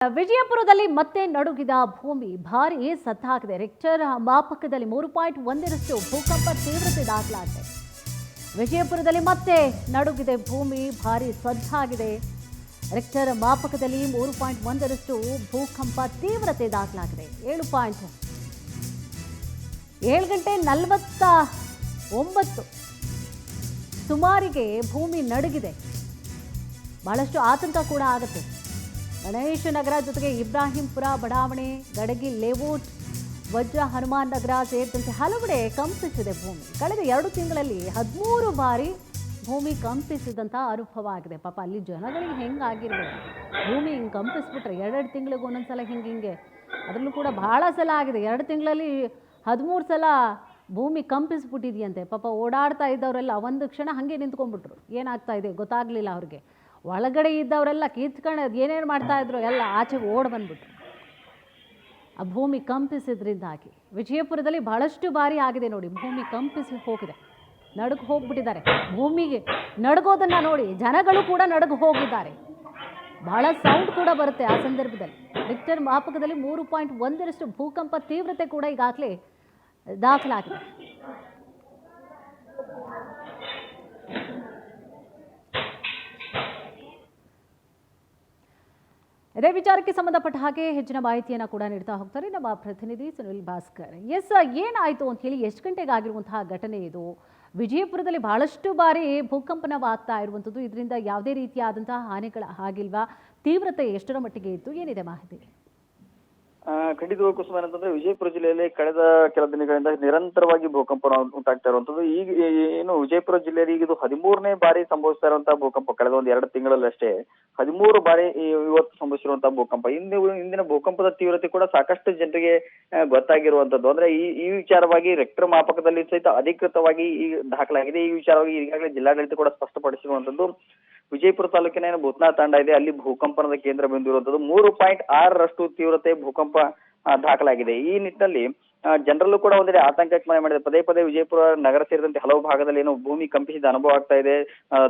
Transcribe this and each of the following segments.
ವಿಜಯಪುರದಲ್ಲಿ ಮತ್ತೆ ನಡುಗಿದ ಭೂಮಿ ಭಾರೀ ಸದ್ದಾಗಿದೆ. ರಿಕ್ಟರ್ ಮಾಪಕದಲ್ಲಿ 3.1ರಷ್ಟು ಭೂಕಂಪ ತೀವ್ರತೆ ದಾಖಲಾಗಿದೆ. ವಿಜಯಪುರದಲ್ಲಿ ಮತ್ತೆ ನಡುಗಿದೆ ಭೂಮಿ ಭಾರೀ ಸದ್ದಾಗಿದೆ. ರಿಕ್ಟರ್ ಮಾಪಕದಲ್ಲಿ 3.1ರಷ್ಟು ಭೂಕಂಪ ತೀವ್ರತೆ ದಾಖಲಾಗಿದೆ. 7:49 ಸುಮಾರಿಗೆ ಭೂಮಿ ನಡುಗಿದೆ. ಬಹಳಷ್ಟು ಆತಂಕ ಕೂಡ ಆಗುತ್ತೆ. ಗಣೇಶ ನಗರ ಜೊತೆಗೆ ಇಬ್ರಾಹಿಂಪುರ ಬಡಾವಣೆ, ಗಡಗಿ ಲೇಔಟ್, ವಜ್ರ ಹನುಮಾನ್ ನಗರ ಸೇರಿದಂತೆ ಹಲವೆಡೆ ಕಂಪಿಸಿದೆ ಭೂಮಿ. ಕಳೆದ 2 ತಿಂಗಳಲ್ಲಿ 13 ಬಾರಿ ಭೂಮಿ ಕಂಪಿಸಿದಂಥ ಅನುಭವ ಆಗಿದೆ. ಪಾಪ ಅಲ್ಲಿ ಜನಗಳಿಗೆ ಹೆಂಗಾಗಿರ್ಬೋದು, ಭೂಮಿ ಹಿಂಗೆ ಕಂಪಿಸ್ಬಿಟ್ರೆ 2 ತಿಂಗಳಿಗೆ ಒಂದೊಂದ್ಸಲ ಹಿಂಗೆ ಅದರಲ್ಲೂ ಕೂಡ ಬಹಳ ಸಲ ಆಗಿದೆ. 2 ತಿಂಗಳಲ್ಲಿ 13 ಸಲ ಭೂಮಿ ಕಂಪಿಸ್ಬಿಟ್ಟಿದೆಯಂತೆ. ಪಾಪ ಓಡಾಡ್ತಾ ಇದ್ದವರೆಲ್ಲ ಒಂದು ಕ್ಷಣ ಹಾಗೆ ನಿಂತ್ಕೊಂಡ್ಬಿಟ್ರು. ಏನಾಗ್ತಾ ಇದೆ ಗೊತ್ತಾಗಲಿಲ್ಲ ಅವ್ರಿಗೆ. ಒಳಗಡೆ ಇದ್ದವರೆಲ್ಲ ಕಿತ್ಕೊಂಡು ಏನೇನು ಮಾಡ್ತಾಯಿದ್ರು ಎಲ್ಲ ಆಚೆಗೆ ಓಡಿ ಬಂದ್ಬಿಟ್ರು ಆ ಭೂಮಿ ಕಂಪಿಸಿದ್ರಿಂದಾಗಿ. ವಿಜಯಪುರದಲ್ಲಿ ಬಹಳಷ್ಟು ಬಾರಿ ಆಗಿದೆ ನೋಡಿ, ಭೂಮಿ ಕಂಪಿಸಿ ಹೋಗಿದೆ, ನಡುಗು ಹೋಗ್ಬಿಟ್ಟಿದ್ದಾರೆ. ಭೂಮಿಗೆ ನಡುಗೋದನ್ನು ನೋಡಿ ಜನಗಳು ಕೂಡ ನಡುಗು ಹೋಗಿದ್ದಾರೆ. ಬಹಳ ಸೌಂಡ್ ಕೂಡ ಬರುತ್ತೆ ಆ ಸಂದರ್ಭದಲ್ಲಿ. ರಿಕ್ಟರ್ ಮಾಪಕದಲ್ಲಿ 3.1ರಷ್ಟು ಭೂಕಂಪ ತೀವ್ರತೆ ಕೂಡ ಈಗಾಗಲೇ ದಾಖಲಾಗಿದೆ. ಇದೇ ವಿಚಾರಕ್ಕೆ ಸಂಬಂಧಪಟ್ಟ ಹಾಗೆ ಹೆಚ್ಚಿನ ಮಾಹಿತಿಯನ್ನು ಕೂಡ ನೀಡ್ತಾ ಹೋಗ್ತಾರೆ ನಮ್ಮ ಪ್ರತಿನಿಧಿ ಸುನಿಲ್ ಭಾಸ್ಕರ್. ಏನಾಯಿತು ಅಂತ ಹೇಳಿ, ಎಷ್ಟು ಗಂಟೆಗೆ ಆಗಿರುವಂತಹ ಘಟನೆ ಇದು? ವಿಜಯಪುರದಲ್ಲಿ ಬಹಳಷ್ಟು ಬಾರಿ ಭೂಕಂಪನವಾಗ್ತಾ ಇರುವಂಥದ್ದು, ಇದರಿಂದ ಯಾವುದೇ ರೀತಿಯಾದಂತಹ ಹಾನಿಗಳ ಆಗಿಲ್ವಾ? ತೀವ್ರತೆ ಎಷ್ಟರ ಮಟ್ಟಿಗೆ ಇತ್ತು? ಏನಿದೆ ಮಾಹಿತಿ? ಖಂಡಿತವಾಗಿ ಕುಸುಮ, ಏನಂತಂದ್ರೆ ವಿಜಯಪುರ ಜಿಲ್ಲೆಯಲ್ಲಿ ಕಳೆದ ಕೆಲ ದಿನಗಳಿಂದ ನಿರಂತರವಾಗಿ ಭೂಕಂಪ ಉಂಟಾಗ್ತಾ ಇರುವಂತದ್ದು. ಈಗ ಏನು ವಿಜಯಪುರ ಜಿಲ್ಲೆಯಲ್ಲಿ ಈಗ ಇದು 13ನೇ ಬಾರಿ ಸಂಭವಿಸ್ತಾ ಇರುವಂತಹ ಭೂಕಂಪ. ಕಳೆದ 2 ತಿಂಗಳಲ್ಲಿ ಅಷ್ಟೇ 13 ಬಾರಿ ಇವತ್ತು ಸಂಭವಿಸಿರುವಂತಹ ಭೂಕಂಪ. ಇಂದಿನ ಭೂಕಂಪದ ತೀವ್ರತೆ ಕೂಡ ಸಾಕಷ್ಟು ಜನರಿಗೆ ಗೊತ್ತಾಗಿರುವಂತದ್ದು. ಅಂದ್ರೆ ಈ ವಿಚಾರವಾಗಿ ರಿಕ್ಟರ್ ಮಾಪಕದಲ್ಲಿ ಸಹಿತ ಅಧಿಕೃತವಾಗಿ ದಾಖಲಾಗಿದೆ. ಈ ವಿಚಾರವಾಗಿ ಈಗಾಗಲೇ ಜಿಲ್ಲಾಡಳಿತ ಕೂಡ ಸ್ಪಷ್ಟಪಡಿಸಿರುವಂತದ್ದು. ವಿಜಯಪುರ ತಾಲೂಕಿನ ಏನು ಭೂತನಾಥ ತಾಂಡ ಇದೆ, ಅಲ್ಲಿ ಭೂಕಂಪನದ ಕೇಂದ್ರ ಬಿಂದು ಇರುವಂತದ್ದು. 3.6ರಷ್ಟು ತೀವ್ರತೆ ಭೂಕಂಪ ದಾಖಲಾಗಿದೆ. ಈ ನಿಟ್ಟಿನಲ್ಲಿ ಜನರಲ್ಲೂ ಕೂಡ ಒಂದೆಡೆ ಆತಂಕಕ್ಕೆ ಮನೆ ಮಾಡಿದೆ. ಪದೇ ಪದೇ ವಿಜಯಪುರ ನಗರ ಸೇರಿದಂತೆ ಹಲವು ಭಾಗದಲ್ಲಿ ಏನು ಭೂಮಿ ಕಂಪಿಸಿದ ಅನುಭವ ಆಗ್ತಾ ಇದೆ,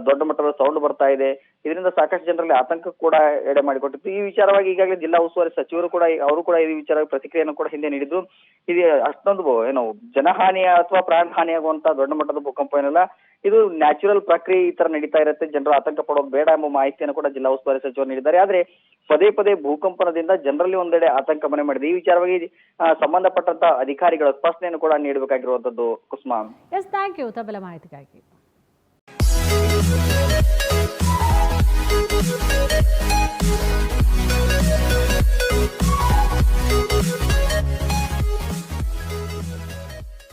ದೊಡ್ಡ ಮಟ್ಟದ ಸೌಂಡ್ ಬರ್ತಾ ಇದೆ. ಇದರಿಂದ ಸಾಕಷ್ಟು ಜನರಲ್ಲಿ ಆತಂಕ ಕೂಡ ಎಡೆ ಮಾಡಿಕೊಟ್ಟಿತ್ತು. ಈ ವಿಚಾರವಾಗಿ ಈಗಾಗಲೇ ಜಿಲ್ಲಾ ಉಸ್ತುವಾರಿ ಸಚಿವರು ಕೂಡ ಈ ವಿಚಾರವಾಗಿ ಪ್ರತಿಕ್ರಿಯೆಯನ್ನು ಕೂಡ ಹಿಂದೆ ನೀಡಿದ್ದು. ಇದು ಅಷ್ಟೊಂದು ಏನು ಜನಹಾನಿಯ ಅಥವಾ ಪ್ರಾಣ ಹಾನಿಯಾಗುವಂತ ದೊಡ್ಡ ಮಟ್ಟದ ಭೂಕಂಪ ಏನಲ್ಲ, ಇದು ನ್ಯಾಚುರಲ್ ಪ್ರಕ್ರಿಯೆ ಈ ತರ ನಡೀತಾ ಇರುತ್ತೆ, ಜನರು ಆತಂಕ ಪಡೋದು ಬೇಡ ಎಂಬ ಮಾಹಿತಿಯನ್ನು ಕೂಡ ಜಿಲ್ಲಾ ಉಸ್ತುವಾರಿ ಸಚಿವರು ನೀಡಿದ್ದಾರೆ. ಆದ್ರೆ ಪದೇ ಪದೇ ಭೂಕಂಪನದಿಂದ ಜನರಲ್ಲಿ ಒಂದೆಡೆ ಆತಂಕ ಮನೆ ಮಾಡಿದೆ. ಈ ವಿಚಾರವಾಗಿ ಸಂಬಂಧಪಟ್ಟಂತ ಅಧಿಕಾರಿಗಳ ಸ್ಪಷ್ಟನೆಯನ್ನು ಕೂಡ ನೀಡಬೇಕಾಗಿರುವಂತದ್ದು. ಕುಸುಮಾ, ಥ್ಯಾಂಕ್ ಯು ತಮ್ಮೆಲ್ಲ ಮಾಹಿತಿಗಾಗಿ.